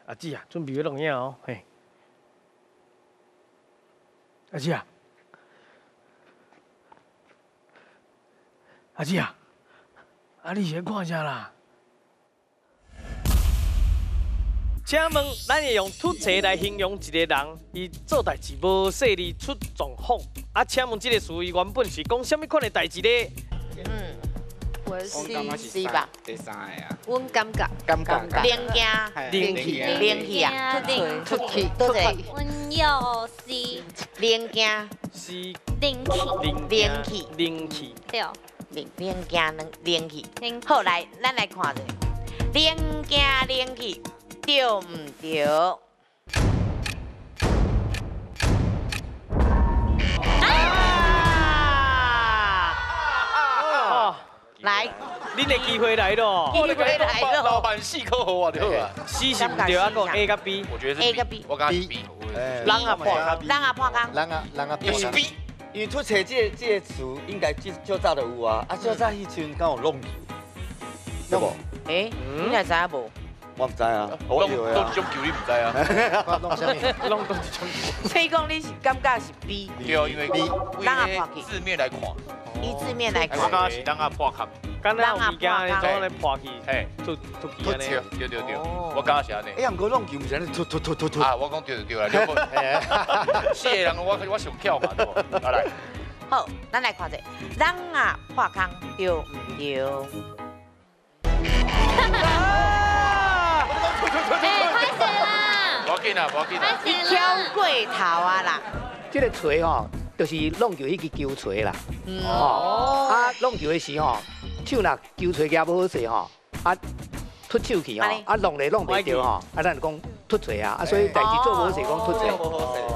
阿姊啊，准备要录影哦，嘿。阿姊啊，阿姊啊，你是在看啥啦？请问，咱会用突切来形容一个人，伊做代志无细腻出状况。请问这个词语原本是讲什么款的代志呢？我是吧？第三个啊，阮感觉灵惊，灵气，灵气啊，出去，都是阮又是灵惊，是灵气，灵气，灵气，对，灵惊灵气。灵好来，咱来看者，灵惊灵气对唔对？来，恁的机会来咯。机会来了。老板细口好啊，对吧？ C 是唔对，还讲 A 甲 B。我觉得是 A 跟 B 我刚刚是 B，人啊破工，人啊破工，人啊，又是 B，因为出册这个词应该较早就有啊，较早迄阵敢有弄字，对无？诶，你也知影无？我唔知啊，我以为啊都这。种球你唔知啊？弄啥物？弄到一种。所以讲你是感觉是 B，对哦，因为为字面来看，以字面来看我刚。刚是人啊破壳，敢若有物件安尼做咧破去，嘿，突去安尼。对，我刚刚是安尼。哎，毋过弄球毋是安尼突。啊，我讲对啦，两个，四个人我上巧嘛，对不？好来，好，咱来看者，人啊破空对唔对？拍死啦！不要紧啊，不要紧啊。你挑过头啊啦！这个锤吼，就是弄球迄个球锤啦。哦，弄球的时吼，手若球锤夹无好势吼，突手去吼，弄袂着吼，咱就讲突锤啊，所以代志做无好势讲突锤。